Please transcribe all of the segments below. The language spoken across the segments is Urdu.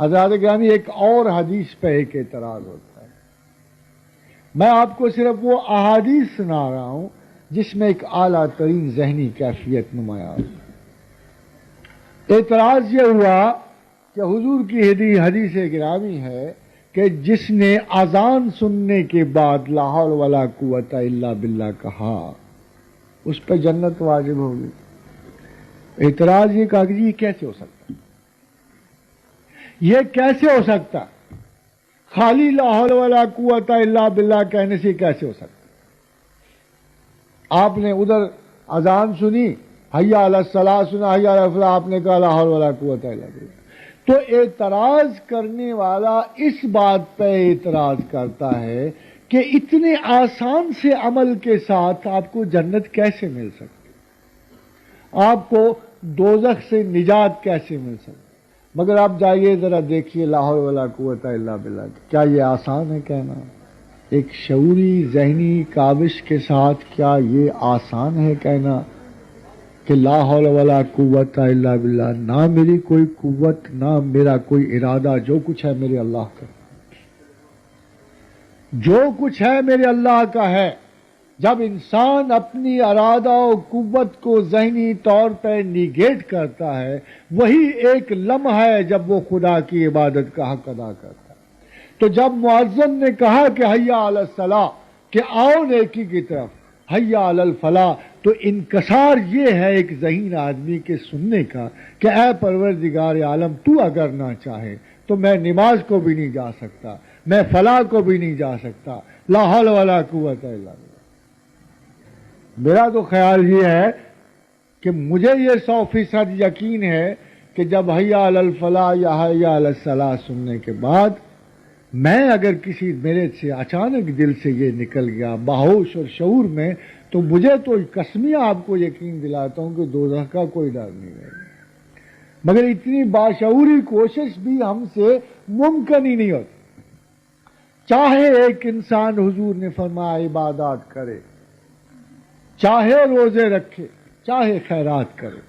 حضرات گرامی ایک اور حدیث پہ ایک اعتراض ہوتا ہے. میں آپ کو صرف وہ احادیث سنا رہا ہوں جس میں ایک اعلیٰ ترین ذہنی کیفیت نمایاں ہوتی ہے. اعتراض یہ ہوا کہ حضور کی حدیث گرامی ہے کہ جس نے اذان سننے کے بعد لا حول ولا قوت الا باللہ کہا اس پہ جنت واجب ہوگی. اعتراض یہ کہا کہ یہ کیسے ہو سکتا؟ یہ کیسے ہو سکتا؟ خالی لا حول ولا قوت الا باللہ کہنے سے کیسے ہو سکتا؟ آپ نے ادھر اذان سنی، حی علی الصلاۃ سنا، حی علی الفلاح، آپ نے کہا لا حول ولا قوت الا باللہ. تو اعتراض کرنے والا اس بات پہ اعتراض کرتا ہے کہ اتنے آسان سے عمل کے ساتھ آپ کو جنت کیسے مل سکتی، آپ کو دوزخ سے نجات کیسے مل سکتی. مگر آپ جائیے ذرا دیکھیے لا حول ولا قوت الا باللہ، کیا یہ آسان ہے کہنا؟ ایک شعوری ذہنی کاوش کے ساتھ کیا یہ آسان ہے کہنا کہ لا حول ولا قوت الا باللہ؟ نہ میری کوئی قوت، نہ میرا کوئی ارادہ، جو کچھ ہے میرے اللہ کا، جو کچھ ہے میرے اللہ کا ہے. جب انسان اپنی ارادہ و قوت کو ذہنی طور پہ نیگیٹ کرتا ہے، وہی ایک لمحہ ہے جب وہ خدا کی عبادت کا حق ادا کرتا ہے. تو جب مؤذن نے کہا کہ حی علی الصلاۃ، کہ آؤ نیکی کی طرف، حی علی الفلاح، تو انکسار یہ ہے ایک ذہین آدمی کے سننے کا کہ اے پروردگار عالم، تو اگر نہ چاہے تو میں نماز کو بھی نہیں جا سکتا، میں فلاح کو بھی نہیں جا سکتا، لا حول ولا قوت الا باللہ. میرا تو خیال یہ ہے کہ مجھے یہ 100% یقین ہے کہ جب حی علی الفلاح یا حی علی الصلاح سننے کے بعد میں اگر کسی میرے سے اچانک دل سے یہ نکل گیا باہوش اور شعور میں، تو مجھے تو قسمیہ آپ کو یقین دلاتا ہوں کہ دوزخ کا کوئی ڈر نہیں رہے گا. مگر اتنی باشعوری کوشش بھی ہم سے ممکن ہی نہیں ہوتی. چاہے ایک انسان، حضور نے فرمایا، عبادات کرے، چاہے روزے رکھے، چاہے خیرات کرے،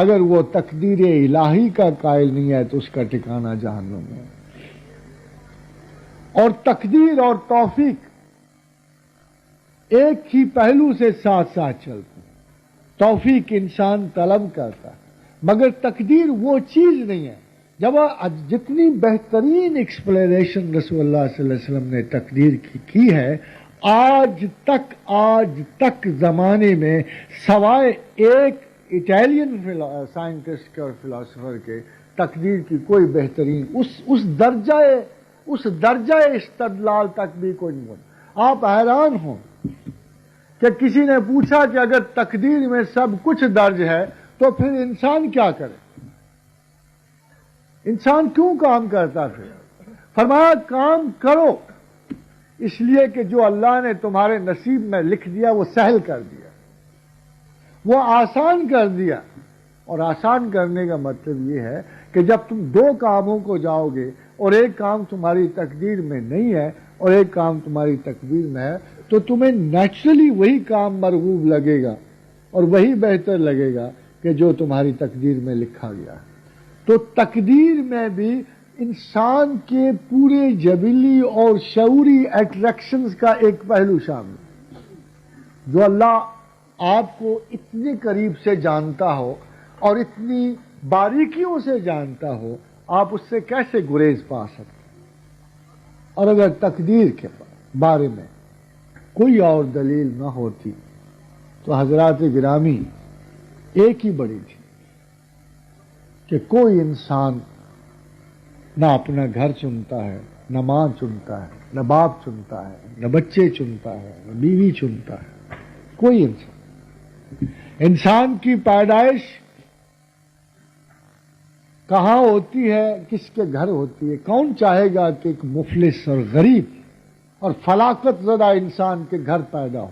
اگر وہ تقدیر الہی کا قائل نہیں ہے تو اس کا ٹھکانہ جہنم ہے. اور تقدیر اور توفیق ایک ہی پہلو سے ساتھ ساتھ چلتے ہیں. توفیق انسان طلب کرتا ہے، مگر تقدیر وہ چیز نہیں ہے. جب جتنی بہترین ایکسپلینیشن رسول اللہ صلی اللہ علیہ وسلم نے تقدیر کی ہے، آج تک زمانے میں سوائے ایک اٹیلین سائنٹسٹ اور فلاسفر کے، تقدیر کی کوئی بہترین اس درجہ استدلال تک بھی کوئی نہیں بنا. آپ حیران ہوں کہ کسی نے پوچھا کہ اگر تقدیر میں سب کچھ درج ہے تو پھر انسان کیا کرے؟ انسان کیوں کام کرتا؟ پھر فرمایا کام کرو، اس لیے کہ جو اللہ نے تمہارے نصیب میں لکھ دیا وہ سہل کر دیا، وہ آسان کر دیا. اور آسان کرنے کا مطلب یہ ہے کہ جب تم دو کاموں کو جاؤ گے اور ایک کام تمہاری تقدیر میں نہیں ہے اور ایک کام تمہاری تقدیر میں ہے، تو تمہیں نیچرلی وہی کام مرغوب لگے گا اور وہی بہتر لگے گا کہ جو تمہاری تقدیر میں لکھا گیا. تو تقدیر میں بھی انسان کے پورے جبلی اور شعوری اٹریکشنز کا ایک پہلو شامل ہے. جو اللہ آپ کو اتنے قریب سے جانتا ہو اور اتنی باریکیوں سے جانتا ہو، آپ اس سے کیسے گریز پا سکتے؟ اور اگر تقدیر کے بارے میں کوئی اور دلیل نہ ہوتی تو حضرات گرامی ایک ہی بڑی تھی کہ کوئی انسان نہ اپنا گھر چنتا ہے، نہ ماں چنتا ہے، نہ باپ چنتا ہے، نہ بچے چنتا ہے، نہ بیوی چنتا ہے. کوئی انسان کی پیدائش کہاں ہوتی ہے، کس کے گھر ہوتی ہے؟ کون چاہے گا کہ ایک مفلس اور غریب اور فلاکت زدہ انسان کے گھر پیدا ہو؟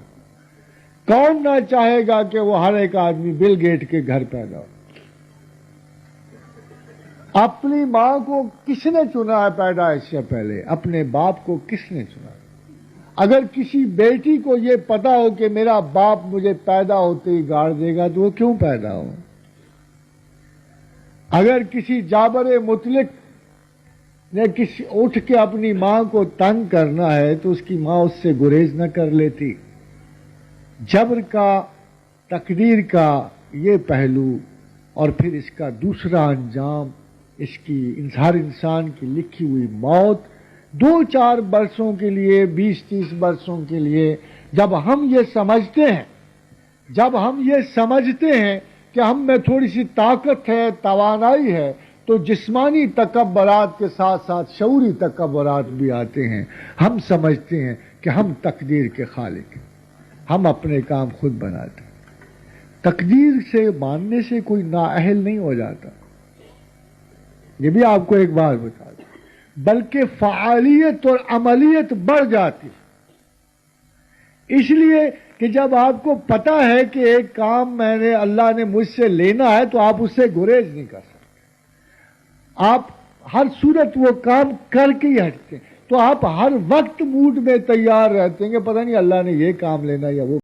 کون نہ چاہے گا کہ وہ ہر ایک آدمی بل گیٹ کے گھر پیدا ہو؟ اپنی ماں کو کس نے چنا ہے پیدائش سے پہلے؟ اپنے باپ کو کس نے چنا؟ اگر کسی بیٹی کو یہ پتا ہو کہ میرا باپ مجھے پیدا ہوتے ہی گاڑ دے گا تو وہ کیوں پیدا ہو؟ اگر کسی جابر مطلق نے کسی اٹھ کے اپنی ماں کو تنگ کرنا ہے تو اس کی ماں اس سے گریز نہ کر لیتی. جبر کا، تقدیر کا یہ پہلو، اور پھر اس کا دوسرا انجام، اس کی ہر انسان کی لکھی ہوئی موت 2-4 برسوں کے لیے، 20-30 برسوں کے لیے. جب ہم یہ سمجھتے ہیں کہ ہم میں تھوڑی سی طاقت ہے، توانائی ہے، تو جسمانی تکبرات کے ساتھ ساتھ شعوری تکبرات بھی آتے ہیں. ہم سمجھتے ہیں کہ ہم تقدیر کے خالق ہیں، ہم اپنے کام خود بناتے ہیں. تقدیر سے ماننے سے کوئی نااہل نہیں ہو جاتا. یہ بھی آپ کو ایک بات بتا دوں، بلکہ فعالیت اور عملیت بڑھ جاتی. اس لیے کہ جب آپ کو پتا ہے کہ ایک کام اللہ نے مجھ سے لینا ہے تو آپ اس سے گریز نہیں کر سکتے. آپ ہر صورت وہ کام کر کے ہی ہٹتے ہیں. تو آپ ہر وقت موڈ میں تیار رہتے ہیں کہ پتہ نہیں اللہ نے یہ کام لینا یا وہ